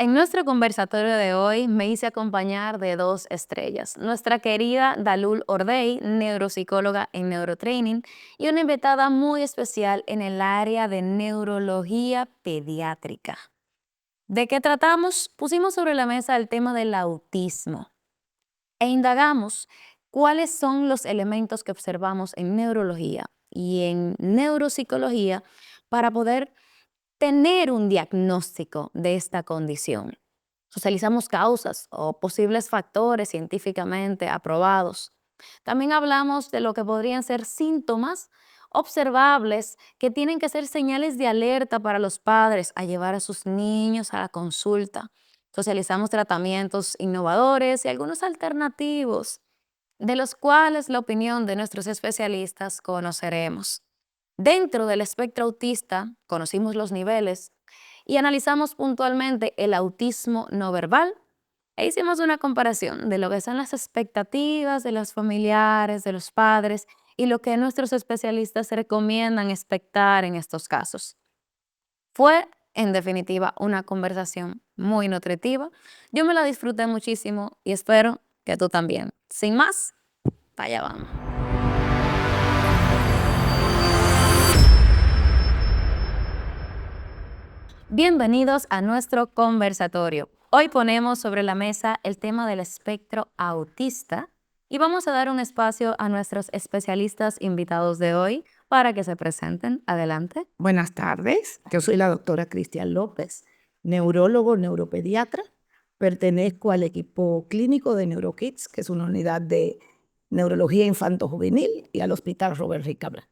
En nuestro conversatorio de hoy me hice acompañar de dos estrellas, nuestra querida Dalul Ordey, neuropsicóloga en Neurotraining, y una invitada muy especial en el área de neurología pediátrica. ¿De qué tratamos? Pusimos sobre la mesa el tema del autismo e indagamos cuáles son los elementos que observamos en neurología y en neuropsicología para poder tener un diagnóstico de esta condición. Socializamos causas o posibles factores científicamente aprobados. También hablamos de lo que podrían ser síntomas observables que tienen que ser señales de alerta para los padres a llevar a sus niños a la consulta. Socializamos tratamientos innovadores y algunos alternativos, de los cuales la opinión de nuestros especialistas conoceremos. Dentro del espectro autista, conocimos los niveles y analizamos puntualmente el autismo no verbal e hicimos una comparación de lo que son las expectativas de los familiares, de los padres y lo que nuestros especialistas recomiendan expectar en estos casos. Fue, en definitiva, una conversación muy nutritiva. Yo me la disfruté muchísimo y espero que tú también. Sin más, para allá vamos. Bienvenidos a nuestro conversatorio. Hoy ponemos sobre la mesa el tema del espectro autista y vamos a dar un espacio a nuestros especialistas invitados de hoy para que se presenten. Adelante. Buenas tardes, yo soy la doctora Cristian López, neurólogo, neuropediatra. Pertenezco al equipo clínico de NeuroKids, que es una unidad de neurología infanto-juvenil, y al Hospital Robert Rick Cabral.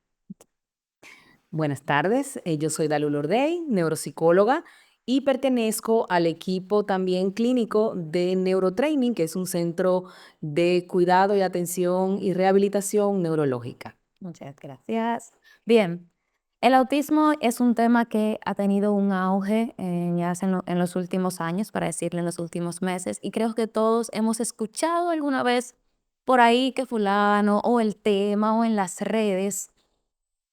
Buenas tardes, yo soy Dalul Ordey, neuropsicóloga y pertenezco al equipo también clínico de Neurotraining, que es un centro de cuidado y atención y rehabilitación neurológica. Muchas gracias. Bien, el autismo es un tema que ha tenido un auge en los últimos años, para decirle en los últimos meses, y creo que todos hemos escuchado alguna vez por ahí que fulano o el tema o en las redes.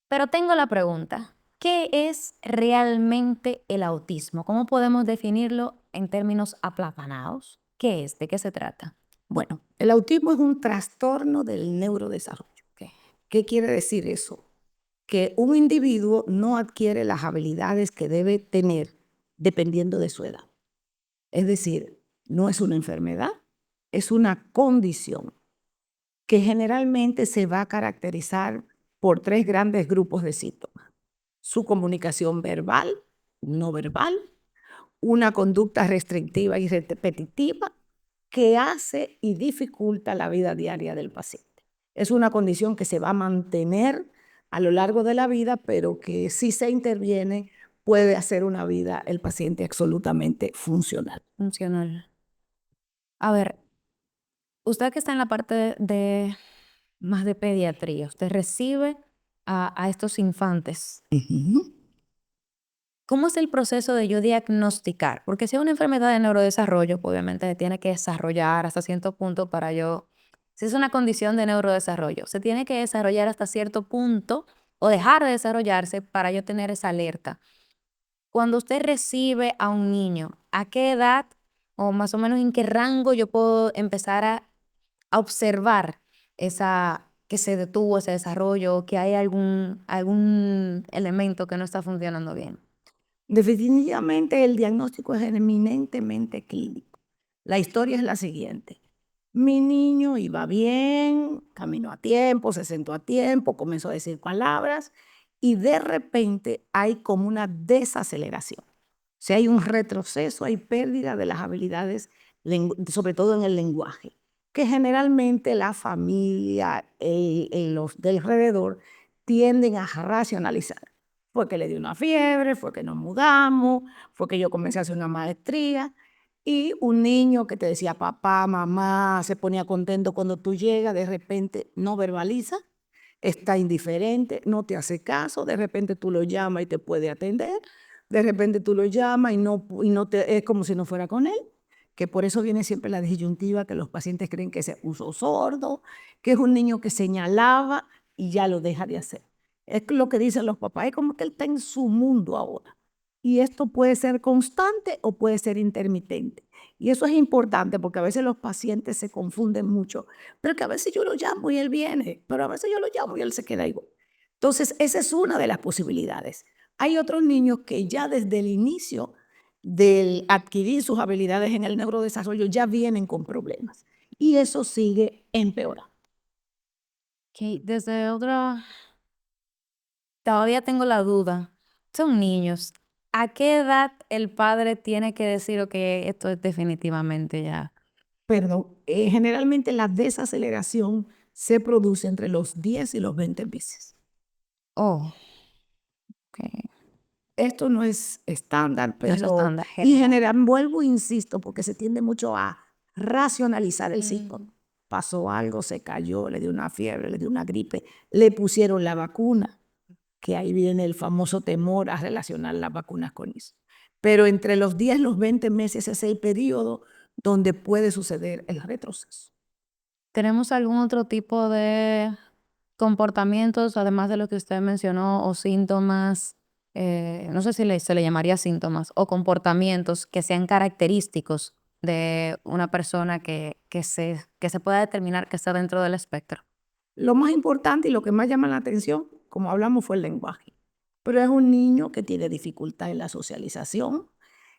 Pero tengo la pregunta, ¿qué es realmente el autismo? ¿Cómo podemos definirlo en términos aplatanados? ¿Qué es? ¿De qué se trata? Bueno, el autismo es un trastorno del neurodesarrollo. ¿Qué quiere decir eso? Que un individuo no adquiere las habilidades que debe tener dependiendo de su edad. Es decir, no es una enfermedad, es una condición que generalmente se va a caracterizar por tres grandes grupos de síntomas: su comunicación verbal, no verbal, una conducta restrictiva y repetitiva que hace y dificulta la vida diaria del paciente. Es una condición que se va a mantener a lo largo de la vida, pero que si se interviene puede hacer una vida el paciente absolutamente funcional. Funcional. A ver, usted que está en la parte más de pediatría, usted recibe a estos infantes. ¿Cómo es el proceso de yo diagnosticar? Porque si es una enfermedad de neurodesarrollo, pues obviamente se tiene que desarrollar hasta cierto punto para yo. Si es una condición de neurodesarrollo, se tiene que desarrollar hasta cierto punto o dejar de desarrollarse para yo tener esa alerta. Cuando usted recibe a un niño, ¿a qué edad o más o menos en qué rango yo puedo empezar a observar que se detuvo ese desarrollo, que hay algún elemento que no está funcionando bien? Definitivamente el diagnóstico es eminentemente clínico. La historia es la siguiente. Mi niño iba bien, caminó a tiempo, se sentó a tiempo, comenzó a decir palabras y de repente hay como una desaceleración. O sea, hay un retroceso, hay pérdida de las habilidades, sobre todo en el lenguaje, que generalmente la familia, los del alrededor tienden a racionalizar. Fue que le dio una fiebre, fue que nos mudamos, fue que yo comencé a hacer una maestría. Y un niño que te decía papá, mamá, se ponía contento cuando tú llegas, de repente no verbaliza, está indiferente, no te hace caso, de repente tú lo llamas y te puede atender, de repente tú lo llamas y no te, es como si no fuera con él, que por eso viene siempre la disyuntiva, que los pacientes creen que se puso sordo, que es un niño que señalaba y ya lo deja de hacer. Es lo que dicen los papás, es como que él está en su mundo ahora. y esto puede ser constante o puede ser intermitente. Y eso es importante porque a veces los pacientes se confunden mucho, pero que a veces yo lo llamo y él viene, pero a veces yo lo llamo y él se queda igual. Entonces, esa es una de las posibilidades. Hay otros niños que ya desde el inicio del adquirir sus habilidades en el neurodesarrollo ya vienen con problemas y eso sigue empeorando. Ok, desde otra, todavía tengo la duda. Son niños. ¿A qué edad el padre tiene que decir, ok, esto es definitivamente ya? Perdón, generalmente la desaceleración se produce entre los 10 y los 20 meses. Oh, ok. Esto no es estándar, No es pero estándar, y general. vuelvo, insisto, porque se tiende mucho a racionalizar el síntoma. Pasó algo, se cayó, le dio una fiebre, le dio una gripe, le pusieron la vacuna, que ahí viene el famoso temor a relacionar las vacunas con eso. Pero entre los 10 y los 20 meses es el periodo donde puede suceder el retroceso. ¿Tenemos algún otro tipo de comportamientos, además de lo que usted mencionó, o síntomas, no sé si se le llamaría síntomas, o comportamientos que sean característicos de una persona que se pueda determinar que está dentro del espectro? Lo más importante y lo que más llama la atención, como hablamos, fue el lenguaje. Pero es un niño que tiene dificultad en la socialización,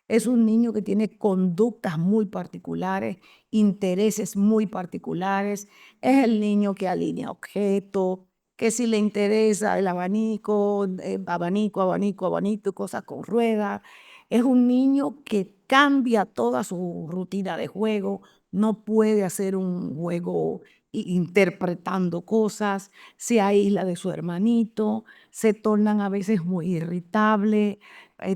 es un niño que tiene conductas muy particulares, intereses muy particulares, es el niño que alinea objetos, que si le interesa el abanico, abanico, abanico, abanico, cosas con ruedas. Es un niño que cambia toda su rutina de juego, no puede hacer un juego interpretando cosas, se aísla de su hermanito, se tornan a veces muy irritables,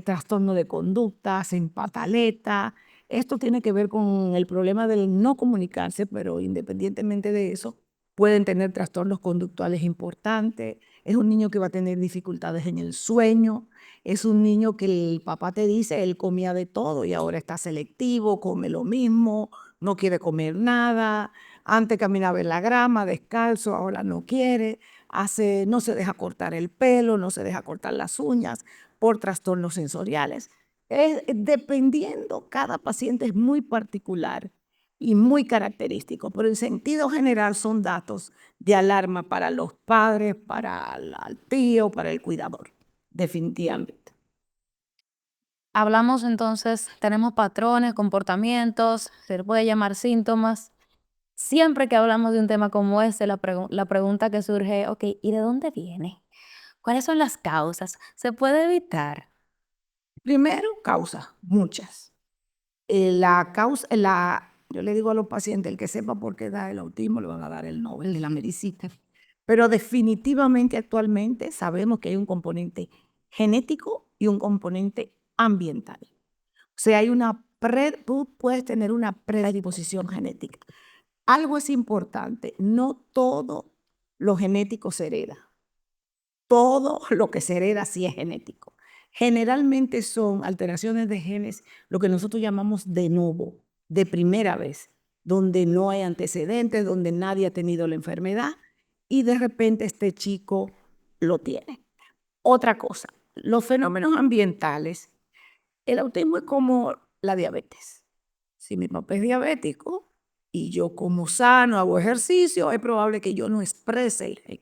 trastorno de conducta, se empataleta. Esto tiene que ver con el problema del no comunicarse, pero independientemente de eso, pueden tener trastornos conductuales importantes. Es un niño que va a tener dificultades en el sueño. Es un niño que el papá te dice, él comía de todo y ahora está selectivo, come lo mismo, no quiere comer nada. Antes caminaba en la grama, descalzo, ahora no quiere. No se deja cortar el pelo, no se deja cortar las uñas por trastornos sensoriales. Dependiendo, cada paciente es muy particular y muy característico, pero en sentido general son datos de alarma para los padres, para el tío, para el cuidador, definitivamente. Hablamos entonces, tenemos patrones, comportamientos, se le puede llamar síntomas. Siempre que hablamos de un tema como este, la pregunta que surge, ok, ¿y de dónde viene? ¿Cuáles son las causas? ¿Se puede evitar? Primero, causas, muchas. Yo le digo a los pacientes, el que sepa por qué da el autismo, le van a dar el Nobel de la medicina. Pero definitivamente actualmente sabemos que hay un componente genético y un componente ambiental. O sea, tú puedes tener una predisposición genética. Algo es importante, no todo lo genético se hereda. Todo lo que se hereda sí es genético. Generalmente son alteraciones de genes, lo que nosotros llamamos de novo, de primera vez, donde no hay antecedentes, donde nadie ha tenido la enfermedad y de repente este chico lo tiene. Otra cosa, los fenómenos ambientales. El autismo es como la diabetes. Si mi papá es diabético y yo como sano, hago ejercicio, es probable que yo no exprese el gen.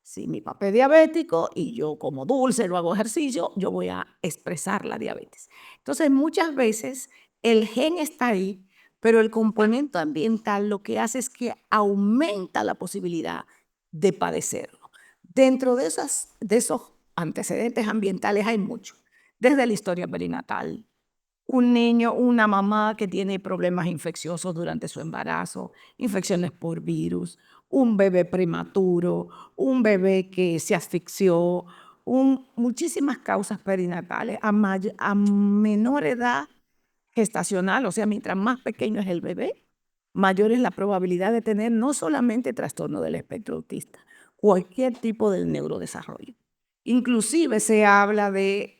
Si mi papá es diabético y yo como dulce, no hago ejercicio, yo voy a expresar la diabetes. Entonces, muchas veces el gen está ahí, pero el componente ambiental lo que hace es que aumenta la posibilidad de padecerlo. Dentro de esos antecedentes ambientales hay mucho, desde la historia perinatal, un niño, una mamá que tiene problemas infecciosos durante su embarazo, infecciones por virus, un bebé prematuro, un bebé que se asfixió, muchísimas causas perinatales a menor edad gestacional, o sea, mientras más pequeño es el bebé, mayor es la probabilidad de tener no solamente trastorno del espectro autista, cualquier tipo de neurodesarrollo. Inclusive se habla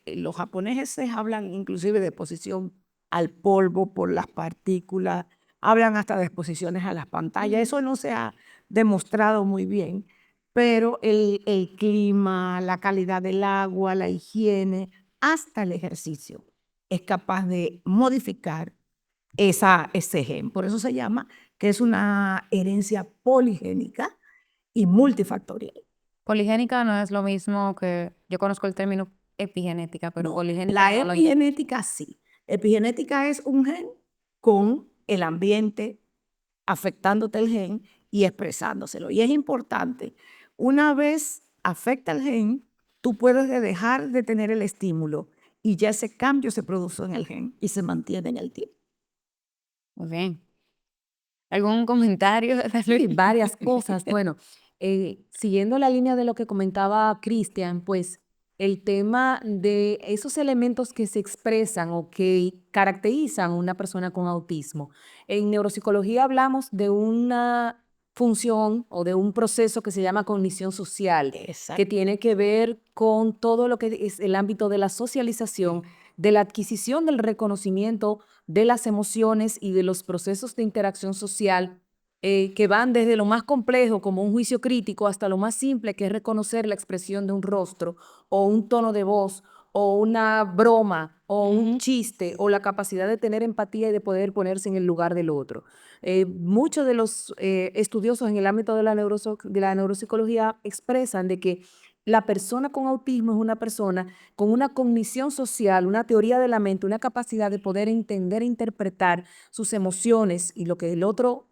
los japoneses hablan inclusive de exposición al polvo por las partículas, hablan hasta de exposiciones a las pantallas, eso no se ha demostrado muy bien, pero el clima, la calidad del agua, la higiene, hasta el ejercicio es capaz de modificar ese gen. Por eso se llama que es una herencia poligénica y multifactorial. Poligénica no es lo mismo que, yo conozco el término epigenética, pero No, poligénica la no lo. epigenética sí. Epigenética es un gen con el ambiente afectándote el gen y expresándoselo. Y es importante, una vez afecta el gen, tú puedes dejar de tener el estímulo y ya ese cambio se produce en el gen y se mantiene en el tiempo. Muy bien. ¿Algún comentario? Sí, varias cosas. Bueno, siguiendo la línea de lo que comentaba Cristian, pues el tema de esos elementos que se expresan o que caracterizan a una persona con autismo. En neuropsicología hablamos de una función o de un proceso que se llama cognición social, que Exacto. tiene que ver con todo lo que es el ámbito de la socialización, de la adquisición del reconocimiento de las emociones y de los procesos de interacción social, que van desde lo más complejo, como un juicio crítico, hasta lo más simple, que es reconocer la expresión de un rostro, o un tono de voz, o una broma, o un chiste, o la capacidad de tener empatía y de poder ponerse en el lugar del otro. Muchos de los estudiosos en el ámbito de de la neuropsicología expresan de que la persona con autismo es una persona con una cognición social, una teoría de la mente, una capacidad de poder entender e interpretar sus emociones y lo que el otro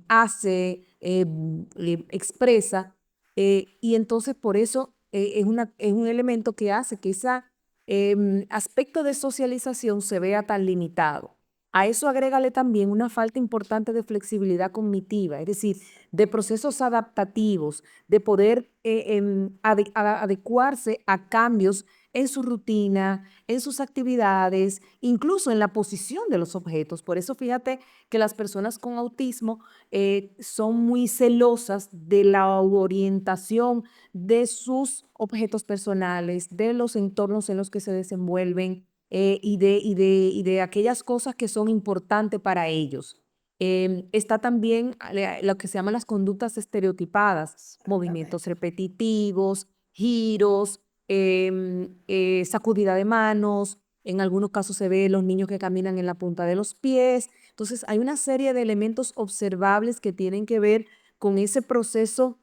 hace, expresa, y entonces por eso es un elemento que hace que ese aspecto de socialización se vea tan limitado. A eso agrégale también una falta importante de flexibilidad cognitiva, es decir, de procesos adaptativos, de poder adecuarse a cambios en su rutina, en sus actividades, incluso en la posición de los objetos. Por eso fíjate que las personas con autismo son muy celosas de la orientación de sus objetos personales, de los entornos en los que se desenvuelven, y de aquellas cosas que son importantes para ellos. Está también lo que se llaman las conductas estereotipadas, movimientos repetitivos, giros, sacudida de manos. En algunos casos se ve los niños que caminan en la punta de los pies. Entonces, hay una serie de elementos observables que tienen que ver con ese proceso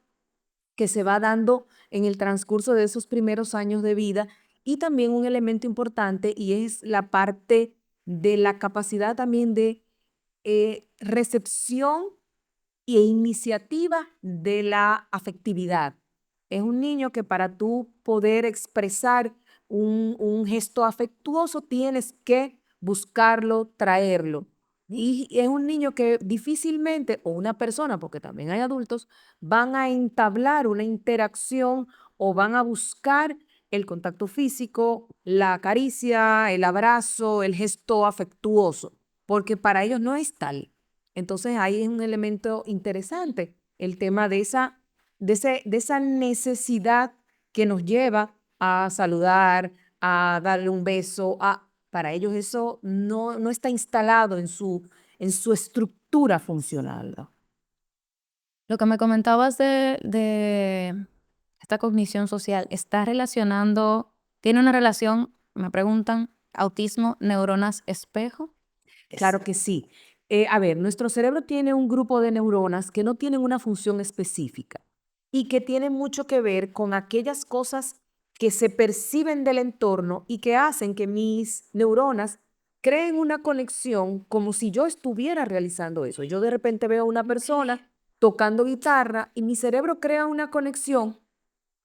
que se va dando en el transcurso de esos primeros años de vida, y también un elemento importante y es la parte de la capacidad también de recepción e iniciativa de la afectividad. Es un niño que para tú poder expresar un gesto afectuoso tienes que buscarlo, traerlo. Y es un niño que difícilmente, o una persona, porque también hay adultos, van a entablar una interacción o van a buscar el contacto físico, la caricia, el abrazo, el gesto afectuoso, porque para ellos no es tal. Entonces ahí es un elemento interesante, el tema de esa necesidad que nos lleva a saludar, a darle un beso. Para ellos eso no está instalado en su estructura funcional, ¿no? Lo que me comentabas de esta cognición social, ¿está relacionando, tiene una relación, me preguntan, autismo, neuronas espejo? Claro que sí. A ver, nuestro cerebro tiene un grupo de neuronas que no tienen una función específica y que tienen mucho que ver con aquellas cosas que se perciben del entorno y que hacen que mis neuronas creen una conexión como si yo estuviera realizando eso. Yo de repente veo a una persona tocando guitarra y mi cerebro crea una conexión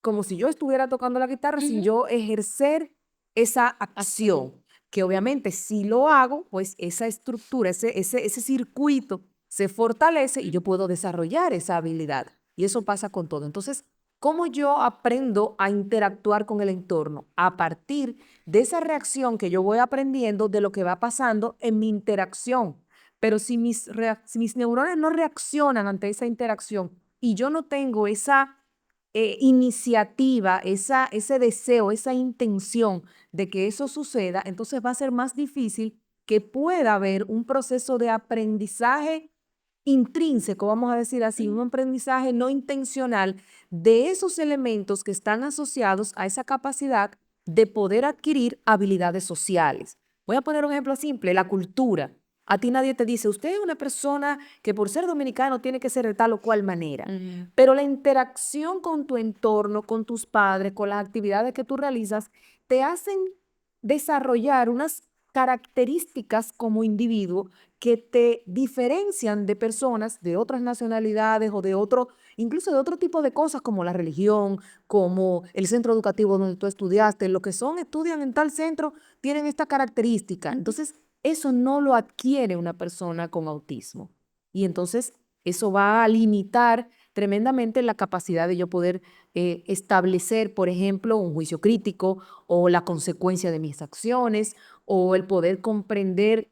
como si yo estuviera tocando la guitarra sin yo ejercer esa acción, que obviamente si lo hago, pues esa estructura, ese circuito se fortalece y yo puedo desarrollar esa habilidad. Y eso pasa con todo. Entonces, ¿cómo yo aprendo a interactuar con el entorno? A partir de esa reacción que yo voy aprendiendo de lo que va pasando en mi interacción. Pero si mis neuronas no reaccionan ante esa interacción y yo no tengo esa iniciativa, ese deseo, esa intención de que eso suceda, entonces va a ser más difícil que pueda haber un proceso de aprendizaje intrínseco, vamos a decir así, un aprendizaje no intencional de esos elementos que están asociados a esa capacidad de poder adquirir habilidades sociales. Voy a poner un ejemplo simple, la cultura. A ti nadie te dice, usted es una persona que por ser dominicano tiene que ser de tal o cual manera. Pero la interacción con tu entorno, con tus padres, con las actividades que tú realizas, te hacen desarrollar unas características como individuo que te diferencian de personas de otras nacionalidades o de otro, incluso de otro tipo de cosas como la religión, como el centro educativo donde tú estudiaste, lo que son, estudian en tal centro, tienen esta característica. Entonces, eso no lo adquiere una persona con autismo. Y entonces, eso va a limitar tremendamente la capacidad de yo poder establecer, por ejemplo, un juicio crítico o la consecuencia de mis acciones o el poder comprender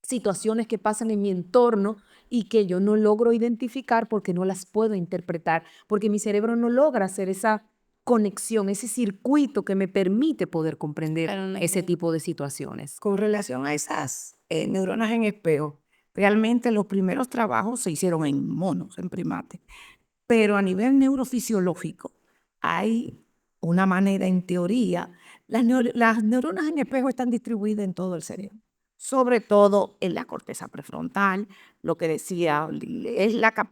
situaciones que pasan en mi entorno y que yo no logro identificar porque no las puedo interpretar, porque mi cerebro no logra hacer esa conexión, ese circuito que me permite poder comprender ese tipo de situaciones. Con relación a esas neuronas en espejo, realmente los primeros trabajos se hicieron en monos, en primates, pero a nivel neurofisiológico hay una manera, en teoría, las neuronas en espejo están distribuidas en todo el cerebro, sobre todo en la corteza prefrontal, lo que decía,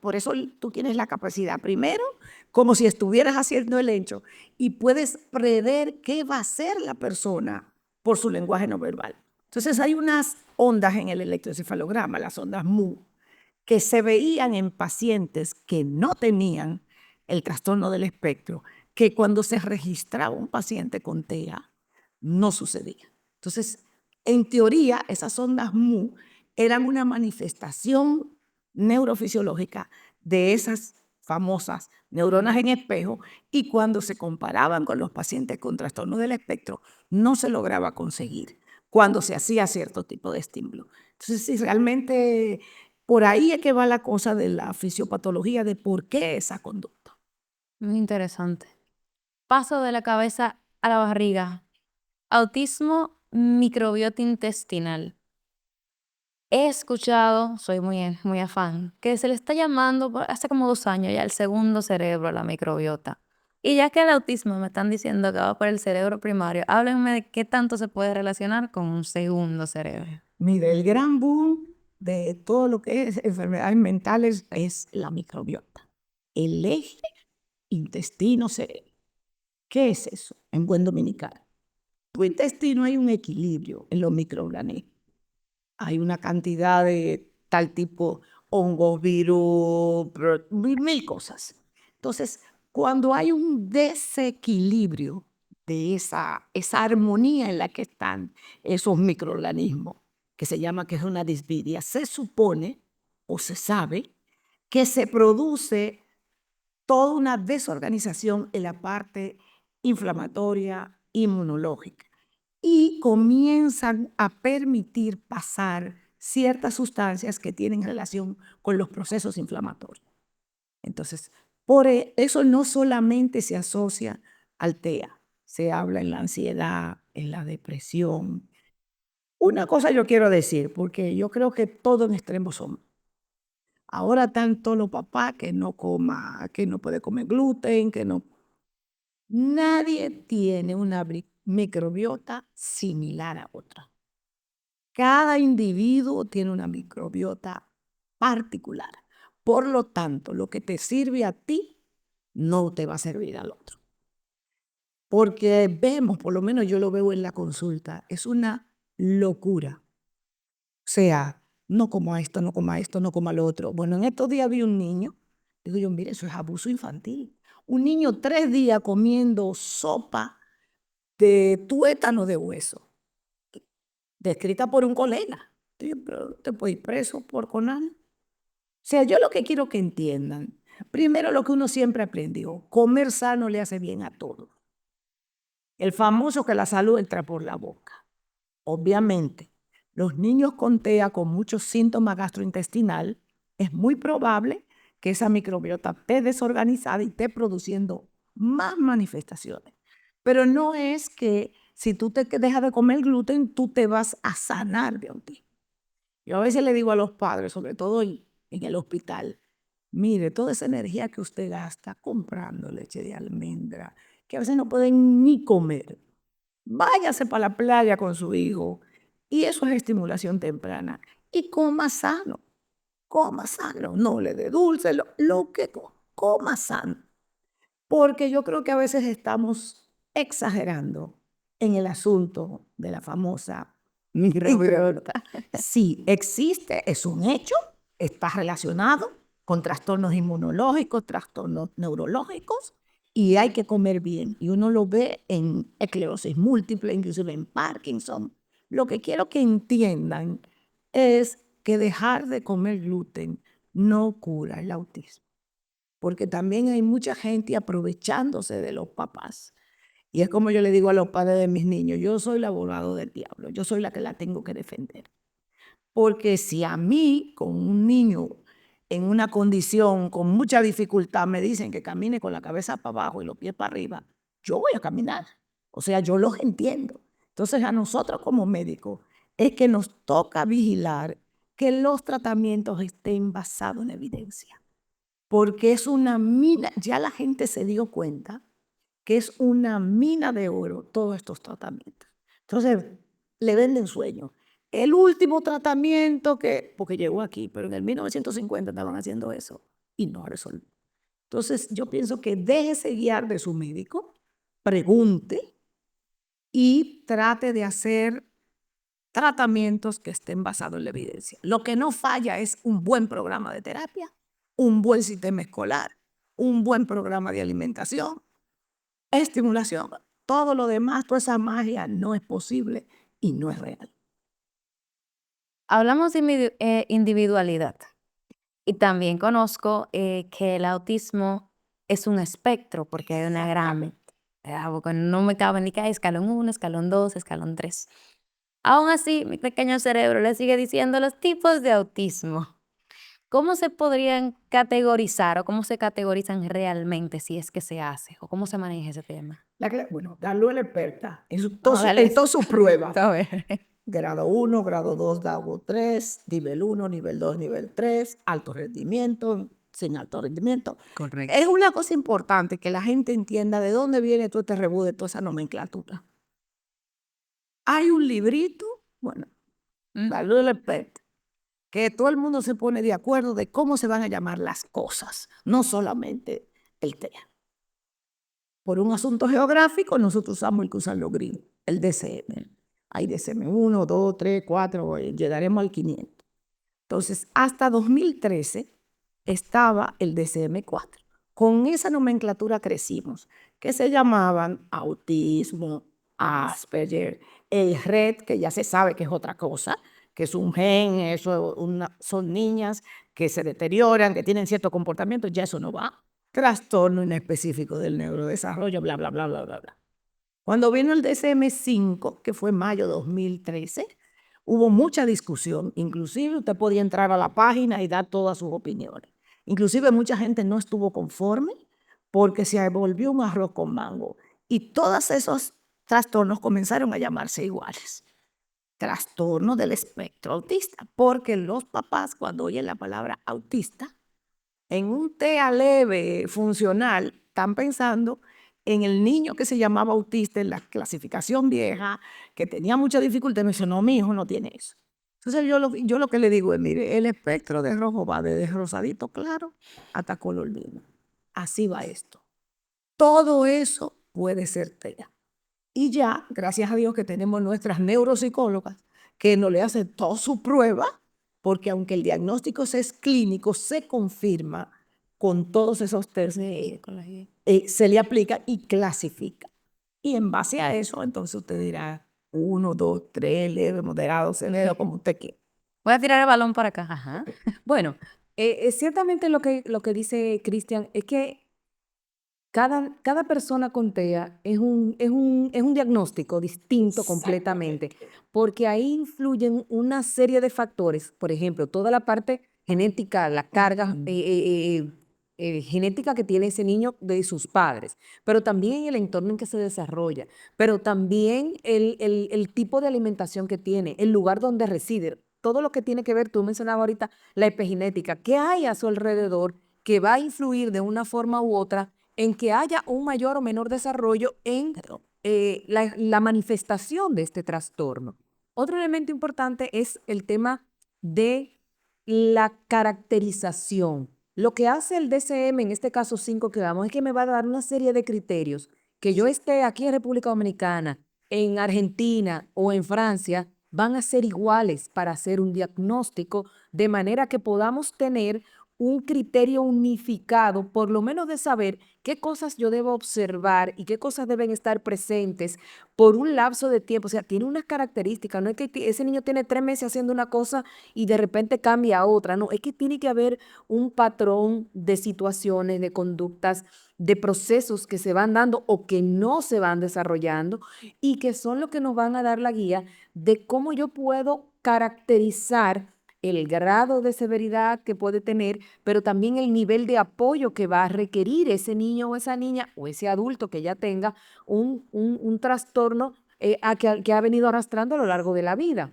por eso tú tienes la capacidad, primero, como si estuvieras haciendo el hecho, y puedes prever qué va a hacer la persona por su lenguaje no verbal. Entonces hay unas ondas en el electroencefalograma, las ondas Mu, que se veían en pacientes que no tenían el trastorno del espectro, que cuando se registraba un paciente con TEA, no sucedía. Entonces, en teoría, esas ondas Mu eran una manifestación neurofisiológica de esas famosas neuronas en espejo, y cuando se comparaban con los pacientes con trastorno del espectro, no se lograba conseguir cuando se hacía cierto tipo de estímulo. Entonces, si realmente por ahí es que va la cosa de la fisiopatología, de por qué esa conducta. Muy interesante. Paso de la cabeza a la barriga. Autismo microbiota intestinal. He escuchado, soy muy afán, que se le está llamando hace como 2 años ya el segundo cerebro a la microbiota. Y ya que el autismo me están diciendo que va por el cerebro primario, háblenme de qué tanto se puede relacionar con un segundo cerebro. Mire, el gran boom de todo lo que es enfermedades mentales es la microbiota. El eje intestino-cerebro. ¿Qué es eso en buen dominicano? Tu intestino hay un equilibrio en los microorganismos. Hay una cantidad de tal tipo, hongos, virus, mil cosas. Entonces, cuando hay un desequilibrio de esa armonía en la que están esos microorganismos, que se llama que es una disbidia, se supone o se sabe que se produce toda una desorganización en la parte inflamatoria inmunológica y comienzan a permitir pasar ciertas sustancias que tienen relación con los procesos inflamatorios. Entonces, por eso no solamente se asocia al TEA, se habla en la ansiedad, en la depresión. Una cosa yo quiero decir, porque yo creo que todo en extremos son. Ahora tanto los papás que no puede comer gluten, que no. Nadie tiene una microbiota similar a otra. Cada individuo tiene una microbiota particular. Por lo tanto, lo que te sirve a ti no te va a servir al otro. Porque vemos, por lo menos yo lo veo en la consulta, es una locura. O sea, no como esto, no como esto, no como lo otro. Bueno, en estos días vi un niño, digo yo, mire, eso es abuso infantil. Un niño 3 días comiendo sopa de tuétano de hueso, descrita por un colega. Digo, pero te puedes ir preso por CONAN. O sea, yo lo que quiero que entiendan, primero lo que uno siempre aprendió, comer sano le hace bien a todo. El famoso que la salud entra por la boca. Obviamente, los niños con TEA con muchos síntomas gastrointestinales, es muy probable que esa microbiota esté desorganizada y esté produciendo más manifestaciones. Pero no es que si tú te dejas de comer gluten, tú te vas a sanar de autismo. Yo a veces le digo a los padres, sobre todo en el hospital, mire, toda esa energía que usted gasta comprando leche de almendra, que a veces no pueden ni comer, váyase para la playa con su hijo. Y eso es estimulación temprana. Y coma sano, no le dé dulce, lo que coma sano. Porque yo creo que a veces estamos exagerando en el asunto de la famosa microbiota. Sí, existe, es un hecho, está relacionado con trastornos inmunológicos, trastornos neurológicos, y hay que comer bien. Y uno lo ve en esclerosis múltiple, inclusive en Parkinson. Lo que quiero que entiendan es que dejar de comer gluten no cura el autismo, porque también hay mucha gente aprovechándose de los papás. Y es como yo le digo a los padres de mis niños, yo soy el abogado del diablo, yo soy la que la tengo que defender. Porque si a mí, con un niño en una condición con mucha dificultad, me dicen que camine con la cabeza para abajo y los pies para arriba, yo voy a caminar. O sea, yo los entiendo. Entonces, a nosotros como médicos es que nos toca vigilar que los tratamientos estén basados en evidencia. Porque es una mina, ya la gente se dio cuenta que es una mina de oro todos estos tratamientos. Entonces, le venden sueño. El último tratamiento porque llegó aquí, pero en el 1950 estaban haciendo eso y no resolvió. Entonces, yo pienso que déjese guiar de su médico, pregunte y trate de hacer tratamientos que estén basados en la evidencia. Lo que no falla es un buen programa de terapia, un buen sistema escolar, un buen programa de alimentación, estimulación. Todo lo demás, toda esa magia no es posible y no es real. Hablamos de individualidad y también conozco que el autismo es un espectro porque hay una gran, porque no me cabe ni que hay escalón 1, escalón 2, escalón 3. Aún así, mi pequeño cerebro le sigue diciendo los tipos de autismo. ¿Cómo se podrían categorizar o cómo se categorizan realmente si es que se hace o cómo se maneja ese tema? Bueno, darlo a la experta Dale. en todas sus pruebas. A ver. Grado 1, grado 2, grado 3, nivel 1, nivel 2, nivel 3, alto rendimiento, sin alto rendimiento. Correcto. Es una cosa importante que la gente entienda de dónde viene todo este rebú de toda esa nomenclatura. Hay un librito, bueno, darlo a la experta, que todo el mundo se pone de acuerdo de cómo se van a llamar las cosas, no solamente el TEA. Por un asunto geográfico, nosotros usamos el que usan los gringos, el DCM. Hay DCM 1, 2, 3, 4, llegaremos al 500. Entonces, hasta 2013 estaba el DCM 4. Con esa nomenclatura crecimos, que se llamaban autismo, Asperger, el RED, que ya se sabe que es otra cosa, que es un gen, eso son niñas que se deterioran, que tienen cierto comportamiento, ya eso no va. Trastorno inespecífico del neurodesarrollo, bla, bla, bla, bla, bla, bla. Cuando vino el DSM-5, que fue mayo de 2013, hubo mucha discusión. Inclusive usted podía entrar a la página y dar todas sus opiniones. Inclusive mucha gente no estuvo conforme porque se volvió un arroz con mango. Y todos esos trastornos comenzaron a llamarse iguales. Trastorno del espectro autista, porque los papás cuando oyen la palabra autista, en un TEA leve funcional, están pensando en el niño que se llamaba autista en la clasificación vieja, que tenía mucha dificultad, y me dice, no, mi hijo no tiene eso. Entonces yo lo que le digo es, mire, el espectro de rojo va desde rosadito claro hasta color lino. Así va esto. Todo eso puede ser TEA. Y ya, gracias a Dios que tenemos nuestras neuropsicólogas que nos le hacen toda su prueba, porque aunque el diagnóstico es clínico, se confirma con todos esos test, se le aplica y clasifica. Y en base a eso, entonces usted dirá 1, 2, 3, leve, moderado, severo, como usted quiera. Voy a tirar el balón para acá. Ajá. Bueno, ciertamente lo que dice Cristian es que cada persona con TEA es un diagnóstico distinto completamente, porque ahí influyen una serie de factores, por ejemplo, toda la parte genética, la carga genética que tiene ese niño de sus padres, pero también el entorno en que se desarrolla, pero también el tipo de alimentación que tiene, el lugar donde reside, todo lo que tiene que ver, tú mencionabas ahorita la epigenética, qué hay a su alrededor que va a influir de una forma u otra en que haya un mayor o menor desarrollo en la manifestación de este trastorno. Otro elemento importante es el tema de la caracterización. Lo que hace el DSM, en este caso 5 que vamos, es que me va a dar una serie de criterios que yo esté aquí en República Dominicana, en Argentina o en Francia, van a ser iguales para hacer un diagnóstico, de manera que podamos tener un criterio unificado, por lo menos de saber qué cosas yo debo observar y qué cosas deben estar presentes por un lapso de tiempo. O sea, tiene unas características, no es que ese niño tiene 3 meses haciendo una cosa y de repente cambia a otra, no, es que tiene que haber un patrón de situaciones, de conductas, de procesos que se van dando o que no se van desarrollando y que son los que nos van a dar la guía de cómo yo puedo caracterizar el grado de severidad que puede tener, pero también el nivel de apoyo que va a requerir ese niño o esa niña o ese adulto que ya tenga un trastorno que ha venido arrastrando a lo largo de la vida.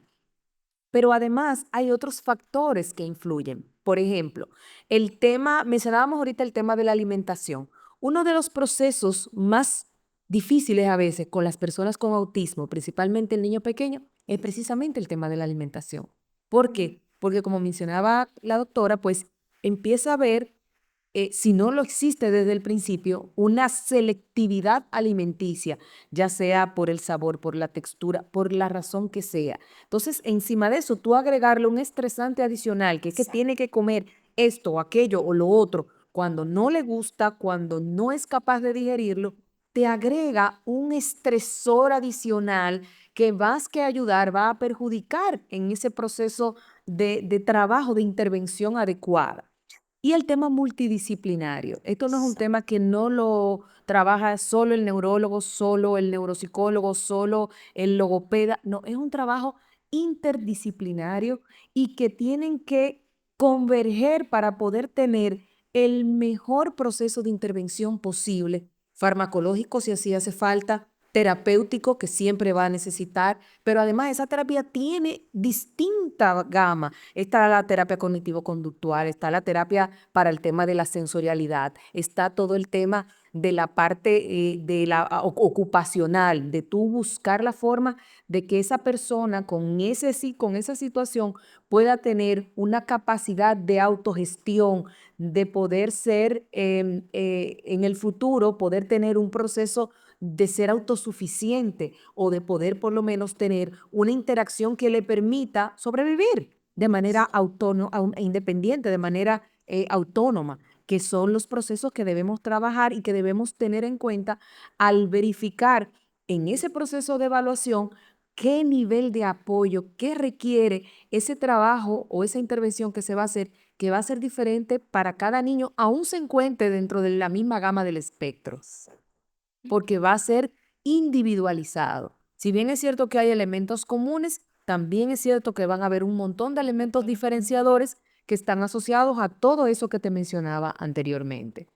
Pero además hay otros factores que influyen. Por ejemplo, mencionábamos ahorita el tema de la alimentación. Uno de los procesos más difíciles a veces con las personas con autismo, principalmente el niño pequeño, es precisamente el tema de la alimentación. ¿Por qué? Porque como mencionaba la doctora, pues empieza a ver, si no lo existe desde el principio, una selectividad alimenticia, ya sea por el sabor, por la textura, por la razón que sea. Entonces, encima de eso, tú agregarle un estresante adicional, que es que tiene que comer esto o aquello o lo otro, cuando no le gusta, cuando no es capaz de digerirlo, te agrega un estresor adicional que más que ayudar va a perjudicar en ese proceso de trabajo, de intervención adecuada. Y el tema multidisciplinario. Esto no es un tema que no lo trabaja solo el neurólogo, solo el neuropsicólogo, solo el logopeda. No, es un trabajo interdisciplinario y que tienen que converger para poder tener el mejor proceso de intervención posible, farmacológico si así hace falta, terapéutico que siempre va a necesitar, pero además esa terapia tiene distinta gama. Está la terapia cognitivo-conductual, está la terapia para el tema de la sensorialidad, está todo el tema de la parte ocupacional, de tú buscar la forma de que esa persona con esa situación pueda tener una capacidad de autogestión, de poder ser en el futuro, poder tener un proceso de ser autosuficiente o de poder por lo menos tener una interacción que le permita sobrevivir de manera autónoma, independiente, de manera autónoma, que son los procesos que debemos trabajar y que debemos tener en cuenta al verificar en ese proceso de evaluación qué nivel de apoyo, qué requiere ese trabajo o esa intervención que se va a hacer, que va a ser diferente para cada niño, aún se encuentre dentro de la misma gama del espectro, porque va a ser individualizado. Si bien es cierto que hay elementos comunes, también es cierto que van a haber un montón de elementos diferenciadores que están asociados a todo eso que te mencionaba anteriormente.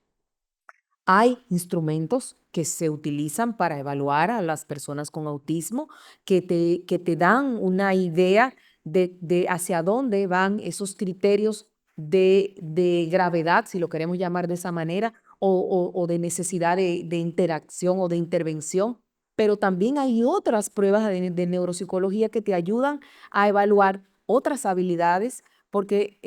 Hay instrumentos que se utilizan para evaluar a las personas con autismo que te dan una idea de hacia dónde van esos criterios de gravedad, si lo queremos llamar de esa manera, o de necesidad de interacción o de intervención. Pero también hay otras pruebas de neuropsicología que te ayudan a evaluar otras habilidades, porque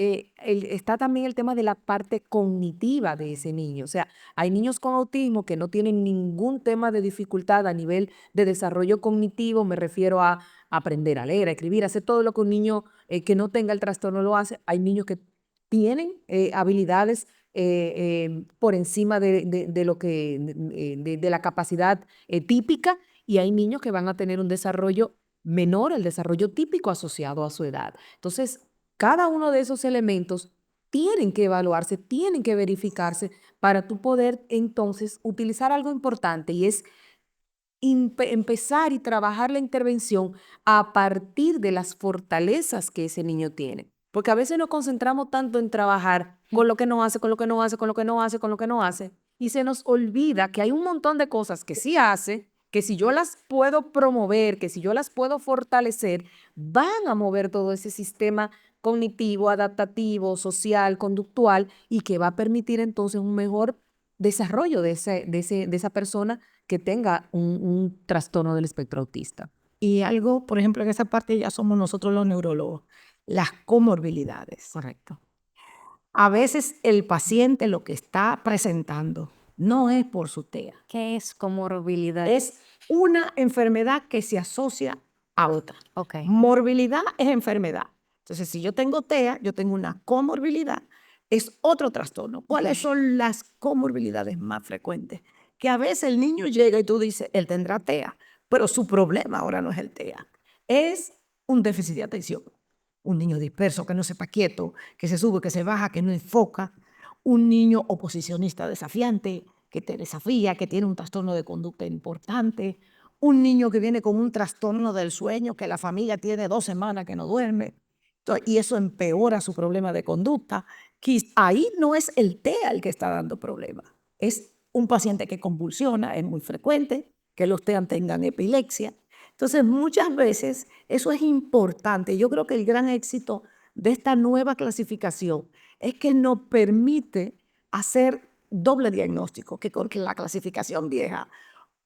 está también el tema de la parte cognitiva de ese niño. O sea, hay niños con autismo que no tienen ningún tema de dificultad a nivel de desarrollo cognitivo, me refiero a aprender a leer, a escribir, a hacer todo lo que un niño que no tenga el trastorno lo hace. Hay niños que tienen habilidades por encima de lo que, de la capacidad típica, y hay niños que van a tener un desarrollo menor, el desarrollo típico asociado a su edad. Entonces, cada uno de esos elementos tienen que evaluarse, tienen que verificarse para tú poder entonces utilizar algo importante, y es empezar y trabajar la intervención a partir de las fortalezas que ese niño tiene. Porque a veces nos concentramos tanto en trabajar con lo que no hace, con lo que no hace, con lo que no hace, con lo que no hace, y se nos olvida que hay un montón de cosas que sí hace, que si yo las puedo promover, que si yo las puedo fortalecer, van a mover todo ese sistema cognitivo, adaptativo, social, conductual, y que va a permitir entonces un mejor desarrollo de esa persona que tenga un trastorno del espectro autista. Y algo, por ejemplo, en esa parte ya somos nosotros los neurólogos, las comorbilidades. Correcto. A veces el paciente lo que está presentando no es por su TEA, ¿Qué es comorbilidad? es una enfermedad que se asocia a otra. Ok. Morbilidad es enfermedad. Entonces, si yo tengo TEA, yo tengo una comorbilidad, es otro trastorno. ¿Cuáles son las comorbilidades más frecuentes? Que a veces el niño llega y tú dices, él tendrá TEA, pero su problema ahora no es el TEA, es un déficit de atención. Un niño disperso, que no sepa quieto, que se sube, que se baja, que no enfoca. Un niño oposicionista desafiante, que te desafía, que tiene un trastorno de conducta importante. Un niño que viene con un trastorno del sueño, que la familia tiene 2 semanas que no duerme. Y eso empeora su problema de conducta. Ahí no es el TEA el que está dando problemas. Es un paciente que convulsiona, es muy frecuente, que los TEA tengan epilepsia. Entonces, muchas veces eso es importante. Yo creo que el gran éxito de esta nueva clasificación es que nos permite hacer doble diagnóstico, que con la clasificación vieja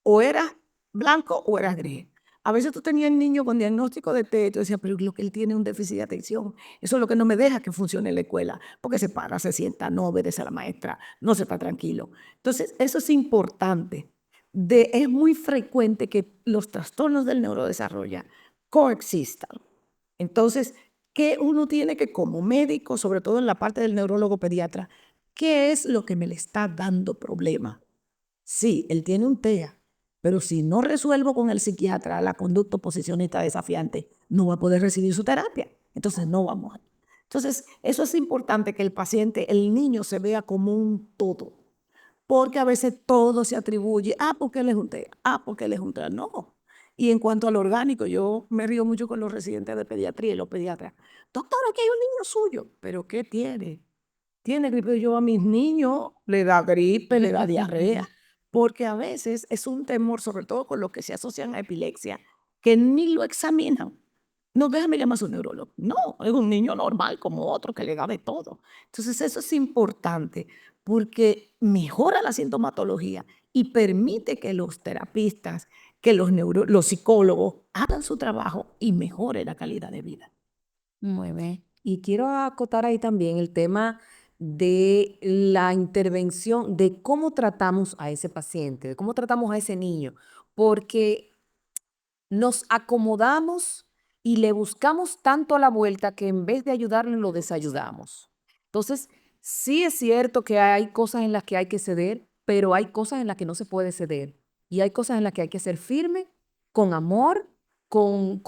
o eras blanco o eras gris. A veces tú tenías niños con diagnóstico de TEA y tú decías, pero lo que él tiene es un déficit de atención. Eso es lo que no me deja que funcione en la escuela, porque se para, se sienta, no obedece a la maestra, no se está tranquilo. Entonces, eso es importante. Es muy frecuente que los trastornos del neurodesarrollo coexistan. Entonces, ¿qué uno tiene que como médico, sobre todo en la parte del neurólogo pediatra, qué es lo que me le está dando problema? Sí, él tiene un TEA, pero si no resuelvo con el psiquiatra la conducta oposicionista desafiante, no va a poder recibir su terapia. Entonces, no vamos a. Entonces, eso es importante que el paciente, el niño, se vea como un todo. Porque a veces todo se atribuye, porque él es un TEA, porque él es un TEA. No. Y en cuanto al orgánico, yo me río mucho con los residentes de pediatría y los pediatras. Doctora, aquí hay un niño suyo. ¿Pero qué tiene? Tiene gripe. Yo a mis niños le da gripe, le da diarrea. Porque a veces es un temor, sobre todo con los que se asocian a epilepsia, que ni lo examinan. No, déjame llamar a su neurólogo. No, es un niño normal como otro que le da de todo. Entonces eso es importante porque mejora la sintomatología y permite que los terapistas, que los psicólogos hagan su trabajo y mejore la calidad de vida. Muy bien. Y quiero acotar ahí también el tema de la intervención, de cómo tratamos a ese paciente, de cómo tratamos a ese niño, porque nos acomodamos y le buscamos tanto a la vuelta que en vez de ayudarle lo desayudamos. Entonces, sí es cierto que hay cosas en las que hay que ceder, pero hay cosas en las que no se puede ceder. Y hay cosas en las que hay que ser firme, con amor, con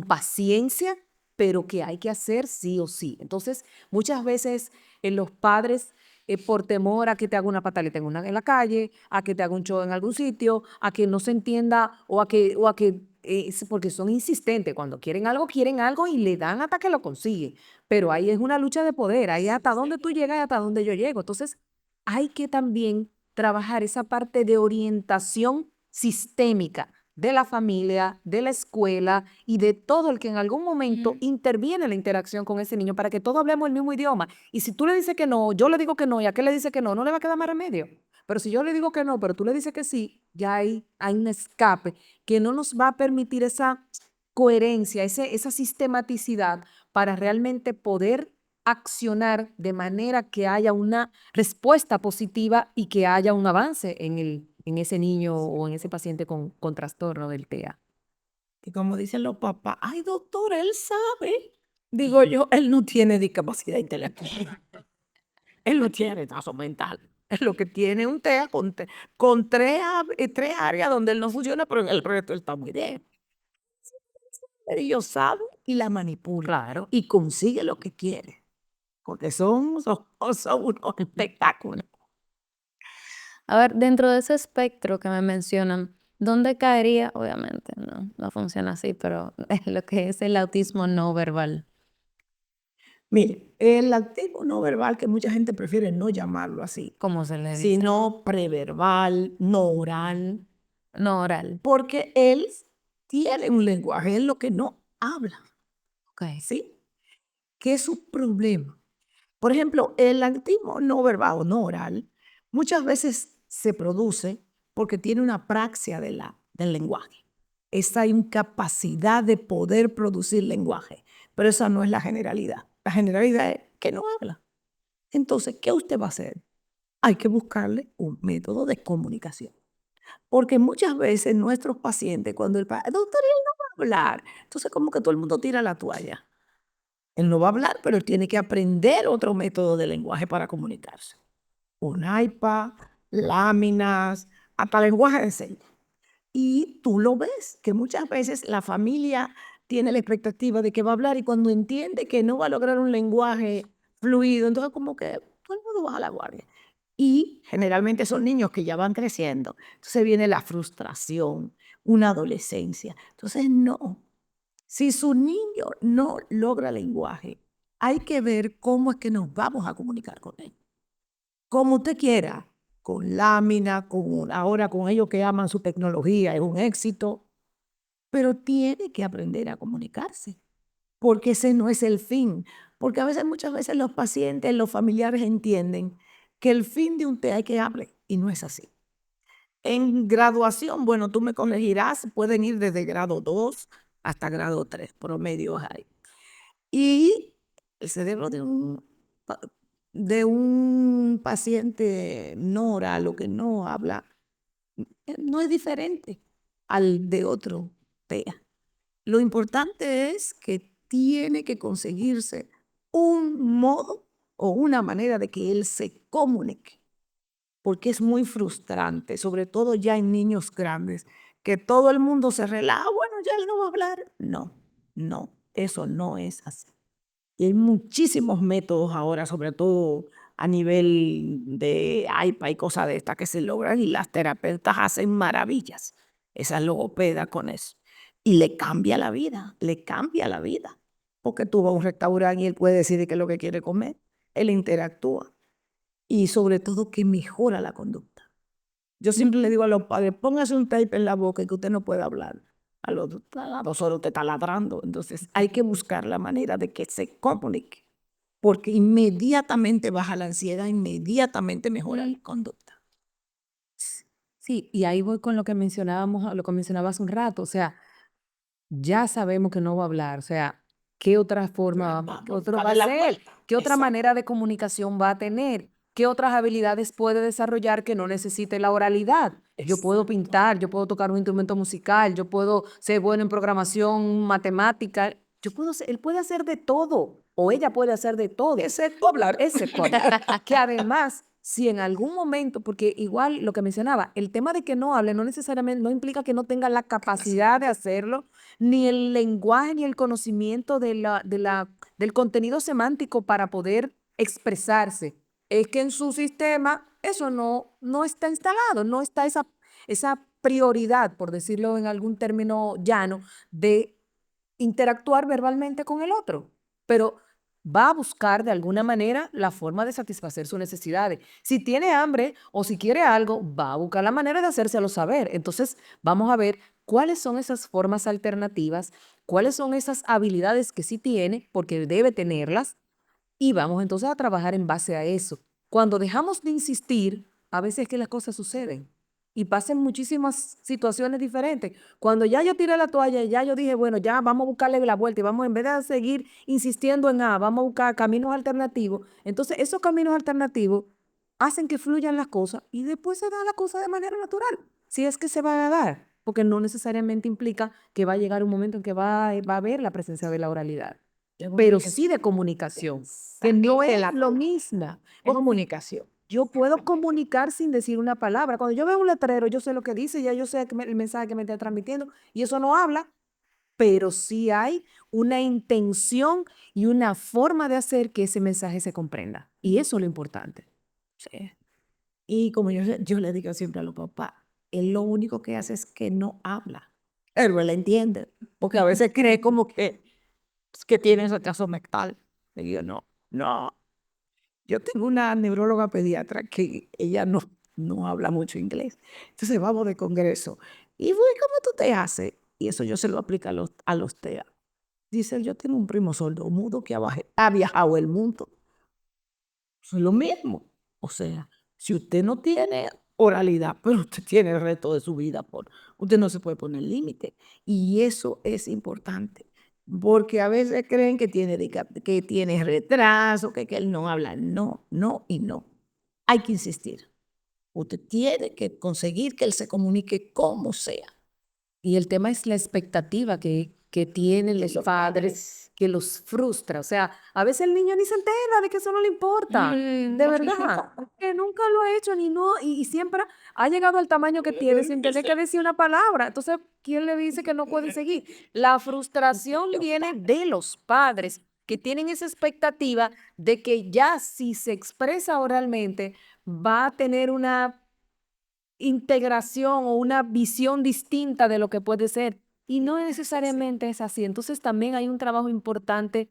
paciencia, pero que hay que hacer sí o sí. Entonces, muchas veces los padres, por temor a que te haga una pataleta en la calle, a que te haga un show en algún sitio, a que no se entienda o a que porque son insistentes. Cuando quieren algo y le dan hasta que lo consiguen. Pero ahí es una lucha de poder, ahí hasta dónde tú llegas y hasta dónde yo llego. Entonces, hay que también trabajar esa parte de orientación sistémica de la familia, de la escuela y de todo el que en algún momento interviene en la interacción con ese niño para que todos hablemos el mismo idioma. Y si tú le dices que no, yo le digo que no, y aquel le dice que no, no le va a quedar más remedio. Pero si yo le digo que no, pero tú le dices que sí, ya hay un escape que no nos va a permitir esa coherencia, esa sistematicidad para realmente poder accionar de manera que haya una respuesta positiva y que haya un avance en ese niño o en ese paciente con trastorno del TEA. Y como dicen los papás, ay doctor, él sabe. Digo yo, él no tiene discapacidad intelectual. Él no tiene retraso mental. Es lo que tiene un TEA con tres áreas donde él no funciona, pero en el resto él está muy bien. Pero ellos saben y la manipulan. Claro. Y consigue lo que quiere. Porque son unos espectáculos. A ver, dentro de ese espectro que me mencionan, ¿dónde caería? Obviamente, no funciona así, pero lo que es el autismo no verbal. Mire, el autismo no verbal, que mucha gente prefiere no llamarlo así, ¿Cómo se le dice? sino preverbal, no oral, No oral. porque él tiene un lenguaje, es lo que no habla, Ok. ¿sí? ¿Qué es su problema? Por ejemplo, el autismo no verbal o no oral muchas veces se produce porque tiene una praxia del lenguaje, esa incapacidad de poder producir lenguaje. Pero esa no es la generalidad. La generalidad es que no habla. Entonces, ¿qué usted va a hacer? Hay que buscarle un método de comunicación. Porque muchas veces nuestros pacientes, cuando doctor, él no va a hablar, entonces como que todo el mundo tira la toalla. Él no va a hablar, pero él tiene que aprender otro método de lenguaje para comunicarse. Un iPad, láminas, hasta lenguaje de señas. Y tú lo ves, que muchas veces la familia tiene la expectativa de que va a hablar y cuando entiende que no va a lograr un lenguaje fluido, entonces como que todo el mundo baja la guardia. Y generalmente son niños que ya van creciendo. Entonces viene la frustración, una adolescencia. Entonces no, si su niño no logra lenguaje, hay que ver cómo es que nos vamos a comunicar con él. Como usted quiera, con lámina, ahora con ellos que aman su tecnología, es un éxito, pero tiene que aprender a comunicarse, porque ese no es el fin. Porque muchas veces los pacientes, los familiares entienden que el fin de un té hay que hable, y no es así. En graduación, bueno, tú me corregirás, pueden ir desde grado 2 hasta grado 3, promedios hay. Y el cerebro de un paciente no oral o que no habla, no es diferente al de otro TEA. Lo importante es que tiene que conseguirse un modo o una manera de que él se comunique, porque es muy frustrante, sobre todo ya en niños grandes, que todo el mundo se relaja, bueno, ya él no va a hablar. No, no, eso no es así. Y hay muchísimos métodos ahora, sobre todo a nivel de iPad y cosas de estas que se logran y las terapeutas hacen maravillas, esas logopedas con eso. Y le cambia la vida, le cambia la vida. Porque tú vas a un restaurante y él puede decidir qué es lo que quiere comer, él interactúa y sobre todo que mejora la conducta. Yo siempre le digo a los padres, póngase un tape en la boca y que usted no puede hablar. A las 2 horas usted está ladrando. Entonces hay que buscar la manera de que se comunique, porque inmediatamente baja la ansiedad, inmediatamente mejora la conducta. Sí, y ahí voy con lo que mencionábamos, lo que mencionaba hace un rato, o sea, ya sabemos que no va a hablar, o sea, ¿qué otra forma, qué otro va a hacer? ¿Qué otra manera de comunicación va a tener? ¿Qué otras habilidades puede desarrollar que no necesite la oralidad? Yo puedo pintar, yo puedo tocar un instrumento musical, yo puedo ser bueno en programación, matemática, él puede hacer de todo, o ella puede hacer de todo. Excepto hablar. Excepto hablar. Que además, si en algún momento, porque igual lo que mencionaba, el tema de que no hable no necesariamente, no implica que no tenga la capacidad de hacerlo, ni el lenguaje, ni el conocimiento del contenido semántico para poder expresarse. Es que en su sistema eso no está instalado, no está esa prioridad, por decirlo en algún término llano, de interactuar verbalmente con el otro. Pero va a buscar de alguna manera la forma de satisfacer sus necesidades. Si tiene hambre o si quiere algo, va a buscar la manera de hacérselo saber. Entonces, vamos a ver cuáles son esas formas alternativas, cuáles son esas habilidades que sí tiene, porque debe tenerlas, y vamos entonces a trabajar en base a eso. Cuando dejamos de insistir, a veces es que las cosas suceden y pasan muchísimas situaciones diferentes. Cuando ya yo tiré la toalla, ya yo dije, bueno, ya vamos a buscarle la vuelta y vamos, en vez de seguir insistiendo en A, vamos a buscar caminos alternativos. Entonces, esos caminos alternativos hacen que fluyan las cosas y después se da la cosa de manera natural, si es que se va a dar, porque no necesariamente implica que va a llegar un momento en que va a haber la presencia de la oralidad, pero sí de comunicación, que no es lo mismo. Es comunicación. Yo puedo comunicar sin decir una palabra. Cuando yo veo un letrero, yo sé lo que dice, ya yo sé el mensaje que me está transmitiendo, y eso no habla, pero sí hay una intención y una forma de hacer que ese mensaje se comprenda. Y eso es lo importante. Sí. Y como yo le digo siempre a los papás, él lo único que hace es que no habla. Él no le entiende, porque a veces cree como que tiene retraso mental. Le digo, no, no. Yo tengo una neuróloga pediatra que ella no habla mucho inglés. Entonces vamos de congreso. Y voy, ¿cómo tú te haces? Y eso yo se lo aplico a los TEA. Dice, yo tengo un primo sordo mudo que ha viajado el mundo. Es lo mismo. O sea, si usted no tiene oralidad, pero usted tiene el resto de su vida usted no se puede poner límite. Y eso es importante, porque a veces creen que que tiene retraso, que él no habla. No, no y no. Hay que insistir. Usted tiene que conseguir que él se comunique como sea. Y el tema es la expectativa que tienen los padres, que los frustra. O sea, a veces el niño ni se entera de que eso no le importa. De verdad, que nunca lo ha hecho ni no, y siempre ha llegado al tamaño que tiene sin tener que decir una palabra. Entonces, ¿quién le dice que no puede seguir? La frustración viene de los padres que tienen esa expectativa de que ya si se expresa oralmente va a tener una integración o una visión distinta de lo que puede ser. Y no necesariamente es así. Entonces también hay un trabajo importante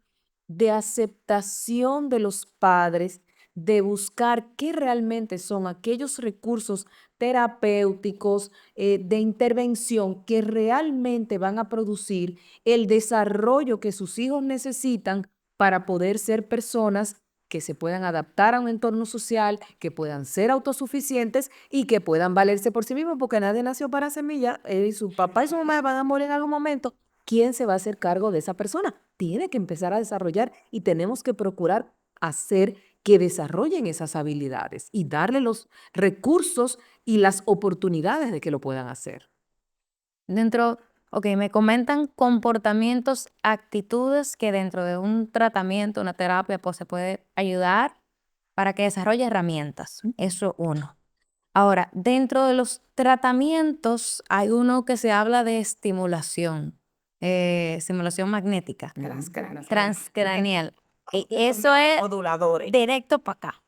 de aceptación de los padres, de buscar qué realmente son aquellos recursos terapéuticos, de intervención que realmente van a producir el desarrollo que sus hijos necesitan para poder ser personas que se puedan adaptar a un entorno social, que puedan ser autosuficientes y que puedan valerse por sí mismos, porque nadie nació para semilla, su papá y su mamá van a morir en algún momento. ¿Quién se va a hacer cargo de esa persona? Tiene que empezar a desarrollar y tenemos que procurar hacer que desarrollen esas habilidades y darle los recursos y las oportunidades de que lo puedan hacer. Me comentan comportamientos, actitudes que dentro de un tratamiento, una terapia, pues se puede ayudar para que desarrolle herramientas. Eso uno. Ahora, dentro de los tratamientos hay uno que se habla de estimulación magnética, transcranial. Eso es Moduladores. directo para acá.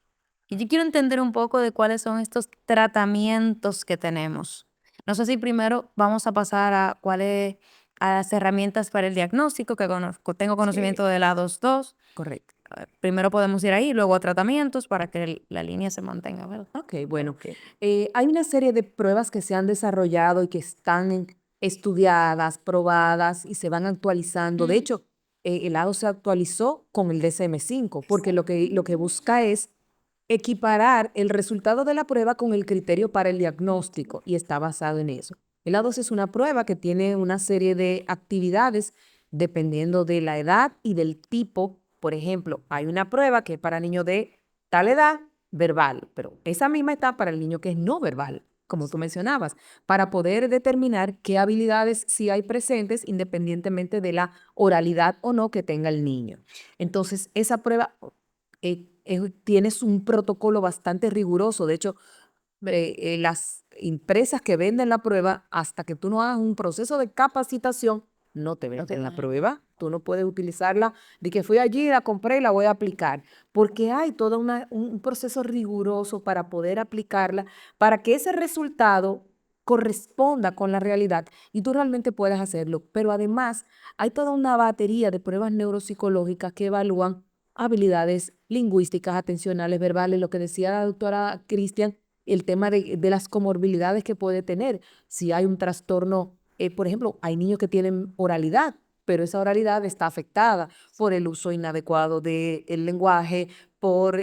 Y yo quiero entender un poco de cuáles son estos tratamientos que tenemos. No sé si primero vamos a pasar a las herramientas para el diagnóstico, que tengo conocimiento de la 2.2. Correcto. Primero podemos ir ahí, luego a tratamientos para que la línea se mantenga, ¿verdad? Ok, bueno. Hay una serie de pruebas que se han desarrollado y que están estudiadas, probadas y se van actualizando. De hecho, el ADO se actualizó con el DSM-5 porque lo que busca es equiparar el resultado de la prueba con el criterio para el diagnóstico y está basado en eso. El A2 es una prueba que tiene una serie de actividades dependiendo de la edad y del tipo. Por ejemplo, hay una prueba que es para niños de tal edad verbal, pero esa misma está para el niño que es no verbal, como tú mencionabas, para poder determinar qué habilidades sí hay presentes independientemente de la oralidad o no que tenga el niño. Entonces, esa prueba tienes un protocolo bastante riguroso. De hecho, las empresas que venden la prueba, hasta que tú no hagas un proceso de capacitación, no te venden la prueba. Tú no puedes utilizarla de que fui allí, la compré y la voy a aplicar, porque hay todo un proceso riguroso para poder aplicarla, para que ese resultado corresponda con la realidad y tú realmente puedas hacerlo. Pero además hay toda una batería de pruebas neuropsicológicas que evalúan habilidades lingüísticas, atencionales, verbales, lo que decía la doctora Cristian, el tema de las comorbilidades que puede tener. Si hay un trastorno, por ejemplo, hay niños que tienen oralidad, pero esa oralidad está afectada por el uso inadecuado del lenguaje, por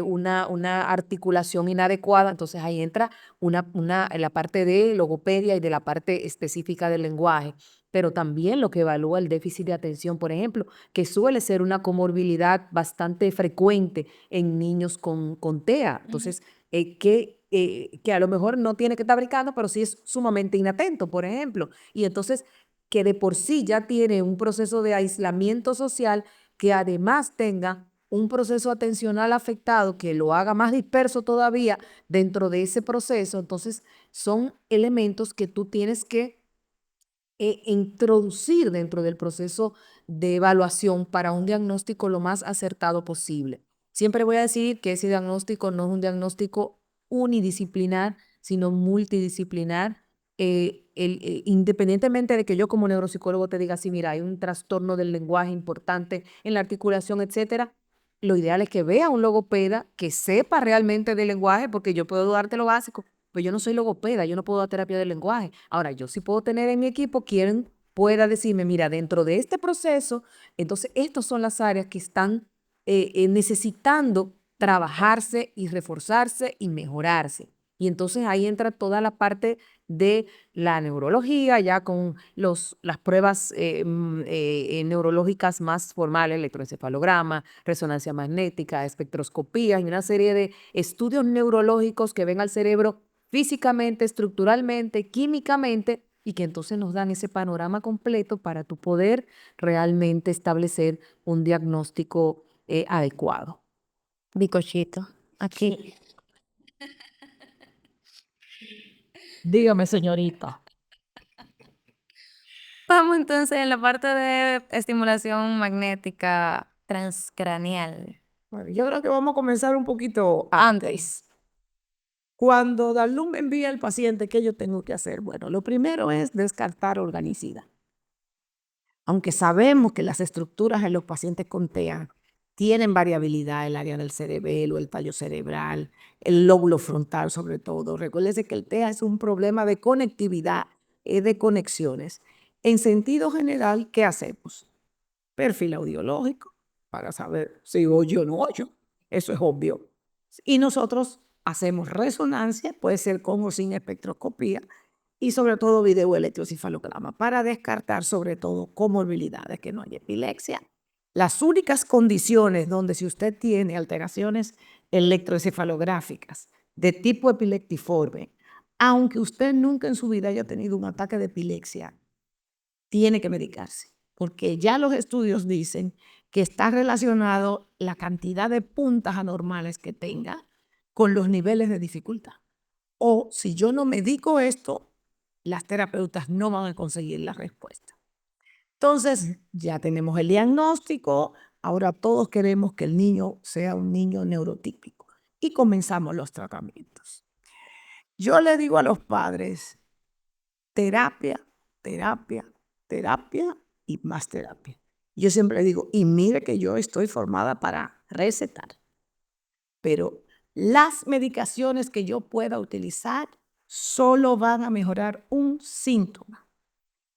una articulación inadecuada. Entonces ahí entra la parte de logopedia y de la parte específica del lenguaje, pero también lo que evalúa el déficit de atención, por ejemplo, que suele ser una comorbilidad bastante frecuente en niños con TEA. Entonces, que a lo mejor no tiene que estar brincando, pero sí es sumamente inatento, por ejemplo. Y entonces, que de por sí ya tiene un proceso de aislamiento social, que además tenga un proceso atencional afectado que lo haga más disperso todavía dentro de ese proceso. Entonces, son elementos que tú tienes que introducir dentro del proceso de evaluación para un diagnóstico lo más acertado posible. Siempre voy a decir que ese diagnóstico no es un diagnóstico unidisciplinar, sino multidisciplinar. Independientemente de que yo como neuropsicólogo te diga, sí, mira, hay un trastorno del lenguaje importante en la articulación, etcétera, lo ideal es que vea un logopeda que sepa realmente del lenguaje, porque yo puedo darte lo básico, pues yo no soy logopeda, yo no puedo dar terapia del lenguaje. Ahora, yo sí puedo tener en mi equipo quien pueda decirme, mira, dentro de este proceso, entonces estas son las áreas que están necesitando trabajarse y reforzarse y mejorarse. Y entonces ahí entra toda la parte de la neurología, ya con las pruebas neurológicas más formales, electroencefalograma, resonancia magnética, espectroscopía y una serie de estudios neurológicos que ven al cerebro físicamente, estructuralmente, químicamente, y que entonces nos dan ese panorama completo para tu poder realmente establecer un diagnóstico adecuado. Bicochito, aquí. Dígame, señorita. Vamos entonces en la parte de estimulación magnética transcraneal. Bueno, yo creo que vamos a comenzar un poquito Antes. Cuando Dalú me envía al paciente, ¿qué yo tengo que hacer? Bueno, lo primero es descartar organicidad. Aunque sabemos que las estructuras en los pacientes con TEA tienen variabilidad, el área del cerebelo, el tallo cerebral, el lóbulo frontal sobre todo. Recuérdese que el TEA es un problema de conectividad, de conexiones. En sentido general, ¿qué hacemos? Perfil audiológico para saber si oye o no oye. Eso es obvio. Y nosotros hacemos resonancia, puede ser con o sin espectroscopía, y sobre todo videoelectroencefalograma para descartar sobre todo comorbilidades, que no hay epilepsia. Las únicas condiciones donde si usted tiene alteraciones electroencefalográficas de tipo epileptiforme, aunque usted nunca en su vida haya tenido un ataque de epilepsia, tiene que medicarse, porque ya los estudios dicen que está relacionado la cantidad de puntas anormales que tenga con los niveles de dificultad. O si yo no medico esto, las terapeutas no van a conseguir la respuesta. Entonces, ya tenemos el diagnóstico, ahora todos queremos que el niño sea un niño neurotípico y comenzamos los tratamientos. Yo le digo a los padres, terapia, terapia, terapia y más terapia. Yo siempre digo, y mire que yo estoy formada para recetar, pero las medicaciones que yo pueda utilizar solo van a mejorar un síntoma.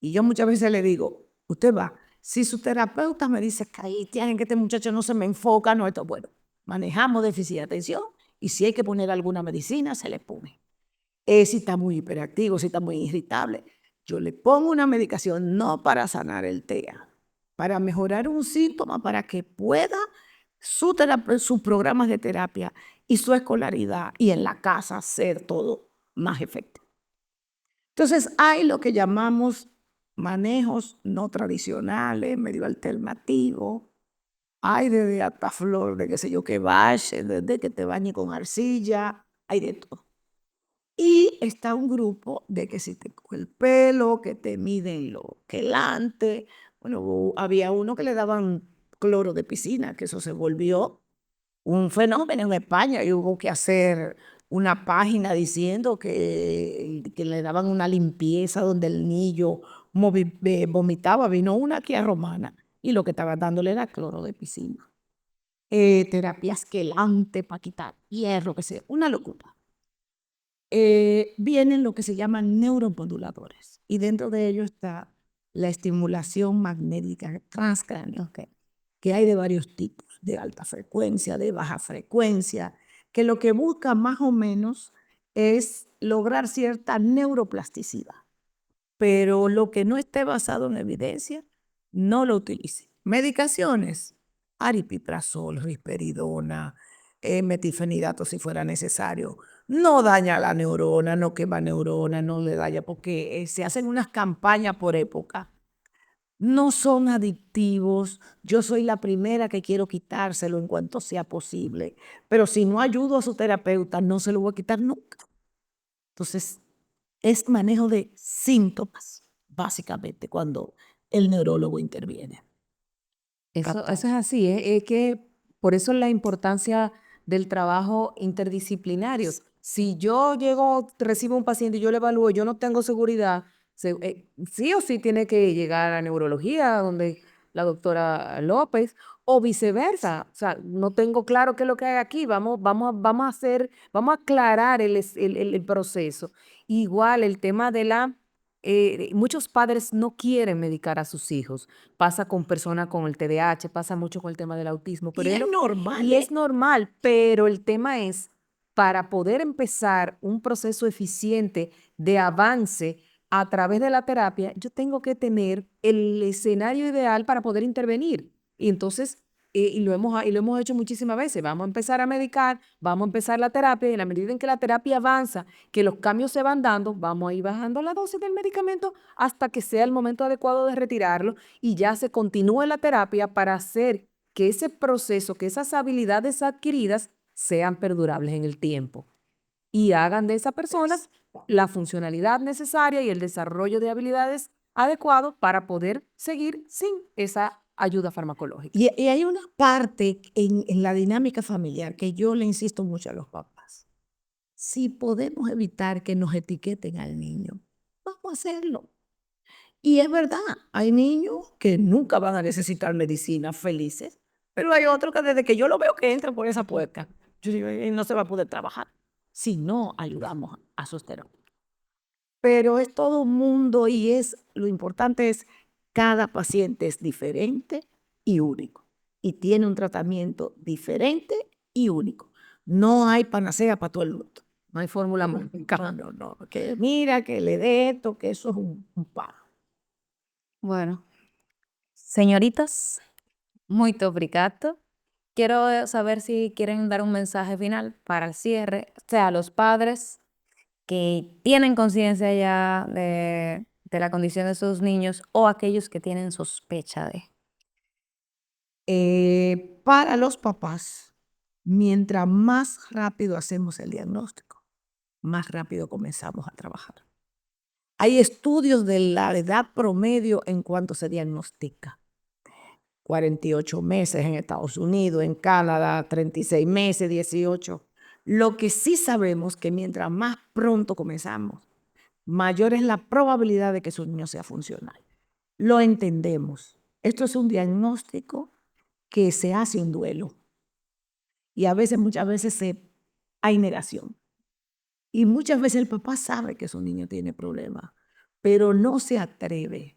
Y yo muchas veces le digo, usted va, si su terapeuta me dice que ahí tienen que este muchacho no se me enfoca, no, esto, bueno, manejamos déficit de atención y si hay que poner alguna medicina, se le pone. Si está muy hiperactivo, si está muy irritable, yo le pongo una medicación no para sanar el TEA, para mejorar un síntoma, para que pueda sus programas de terapia y su escolaridad y en la casa ser todo más efectivo. Entonces hay lo que llamamos manejos no tradicionales, medio alternativos. Hay desde hasta flor, de qué sé yo, que bache, desde que te bañe con arcilla, hay de todo. Y está un grupo de que si te coge el pelo, que te miden lo quelante. Bueno, había uno que le daban cloro de piscina, que eso se volvió un fenómeno en España y hubo que hacer una página diciendo que le daban una limpieza donde el niño vomitaba. Vino una aquí a Romana y lo que estaba dándole era cloro de piscina. Terapias quelante para quitar hierro, que sea, una locura. Vienen lo que se llaman neuromoduladores y dentro de ellos está la estimulación magnética transcránea, que hay de varios tipos, de alta frecuencia, de baja frecuencia, que lo que busca más o menos es lograr cierta neuroplasticidad, pero lo que no esté basado en evidencia, no lo utilice. Medicaciones, aripiprazol, risperidona, metilfenidato si fuera necesario. No daña la neurona, no quema neurona, no le daña, porque se hacen unas campañas por época. No son adictivos. Yo soy la primera que quiero quitárselo en cuanto sea posible. Pero si no ayudo a su terapeuta, no se lo voy a quitar nunca. Entonces, es manejo de síntomas, básicamente, cuando el neurólogo interviene. Eso es así, es que por eso la importancia del trabajo interdisciplinario. Si yo llego, recibo un paciente y yo le evalúo, yo no tengo seguridad, sí o sí tiene que llegar a neurología, donde la doctora López, o viceversa. O sea, no tengo claro qué es lo que hay aquí, vamos a aclarar el proceso. Igual el tema de muchos padres no quieren medicar a sus hijos. Pasa con personas con el TDAH, pasa mucho con el tema del autismo, pero Y es normal, y es normal, pero el tema es para poder empezar un proceso eficiente de avance a través de la terapia, yo tengo que tener el escenario ideal para poder intervenir. Y entonces, y lo hemos hecho muchísimas veces, vamos a empezar a medicar, vamos a empezar la terapia, y en la medida en que la terapia avanza, que los cambios se van dando, vamos a ir bajando la dosis del medicamento hasta que sea el momento adecuado de retirarlo y ya se continúe la terapia para hacer que ese proceso, que esas habilidades adquiridas sean perdurables en el tiempo y hagan de esa persona la funcionalidad necesaria y el desarrollo de habilidades adecuados para poder seguir sin esa ayuda farmacológica. Y hay una parte en la dinámica familiar que yo le insisto mucho a los papás. Si podemos evitar que nos etiqueten al niño, vamos a hacerlo. Y es verdad, hay niños que nunca van a necesitar medicina felices, pero hay otros que desde que yo lo veo que entran por esa puerta, yo digo, no se va a poder trabajar si no ayudamos a sostenerlo. Pero es todo un mundo y lo importante es cada paciente es diferente y único y tiene un tratamiento diferente y único. No hay panacea para todo el mundo. No hay fórmula mágica. No, que mira, que le dé esto, que eso es un pájaro. Bueno, señoritas, muito obrigado. Quiero saber si quieren dar un mensaje final para el cierre, sea los padres que tienen conciencia ya de la condición de sus niños o aquellos que tienen sospecha de. Para los papás, mientras más rápido hacemos el diagnóstico, más rápido comenzamos a trabajar. Hay estudios de la edad promedio en cuanto se diagnostica. 48 meses en Estados Unidos, en Canadá, 36 meses, 18. Lo que sí sabemos que mientras más pronto comenzamos, mayor es la probabilidad de que su niño sea funcional. Lo entendemos. Esto es un diagnóstico que se hace un duelo. Y muchas veces hay negación. Y muchas veces el papá sabe que su niño tiene problemas, pero no se atreve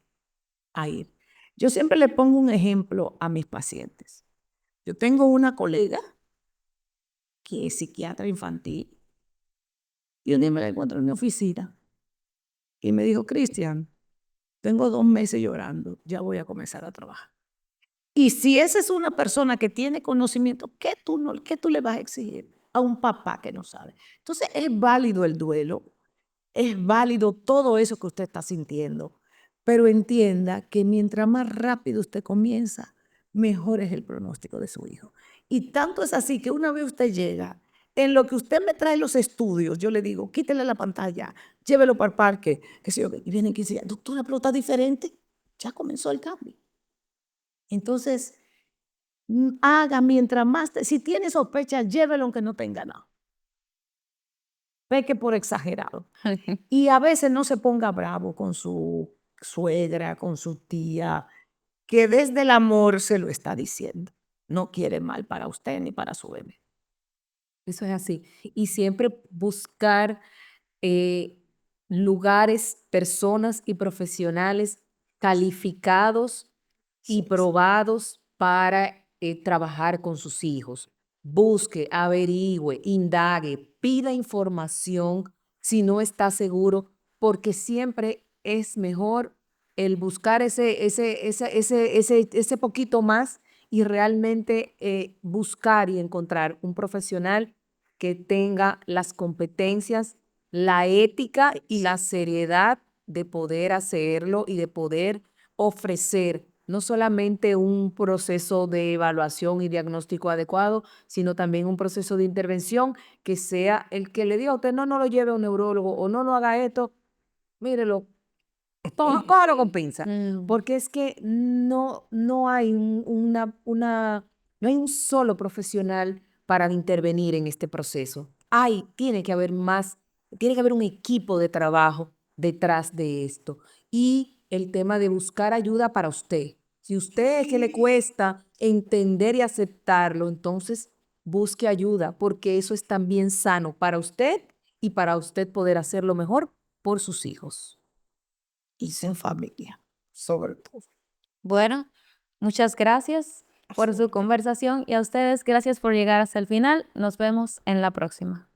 a ir. Yo siempre le pongo un ejemplo a mis pacientes. Yo tengo una colega que es psiquiatra infantil y un día me la encuentro en mi oficina y me dijo, Cristian, tengo 2 meses llorando, ya voy a comenzar a trabajar. Y si esa es una persona que tiene conocimiento, ¿qué tú le vas a exigir a un papá que no sabe? Entonces es válido el duelo, es válido todo eso que usted está sintiendo, pero entienda que mientras más rápido usted comienza, mejor es el pronóstico de su hijo. Y tanto es así que una vez usted llega, en lo que usted me trae los estudios, yo le digo, quítele la pantalla, llévelo para el parque, qué sé yo, y vienen 15 días, doctora, pero está diferente, ya comenzó el cambio. Entonces, haga mientras más, si tiene sospecha, llévelo aunque no tenga nada. Peque por exagerado. Y a veces no se ponga bravo con su suegra, con su tía, que desde el amor se lo está diciendo. No quiere mal para usted ni para su bebé. Eso es así. Y siempre buscar lugares, personas y profesionales calificados y probados para trabajar con sus hijos. Busque, averigüe, indague, pida información si no está seguro, porque siempre es mejor el buscar ese poquito más y realmente buscar y encontrar un profesional que tenga las competencias, la ética y la seriedad de poder hacerlo y de poder ofrecer no solamente un proceso de evaluación y diagnóstico adecuado, sino también un proceso de intervención que sea el que le diga a usted, no lo lleve a un neurólogo o no haga esto, mírelo, cójalo con pinza, porque es que no hay no hay un solo profesional para intervenir en este proceso. Tiene que haber tiene que haber un equipo de trabajo detrás de esto. Y el tema de buscar ayuda para usted. Si usted es que le cuesta entender y aceptarlo, entonces busque ayuda, porque eso es también sano para usted y para usted poder hacerlo mejor por sus hijos. Y sin familia, sobre todo. Bueno, muchas gracias por su conversación y a ustedes gracias por llegar hasta el final. Nos vemos en la próxima.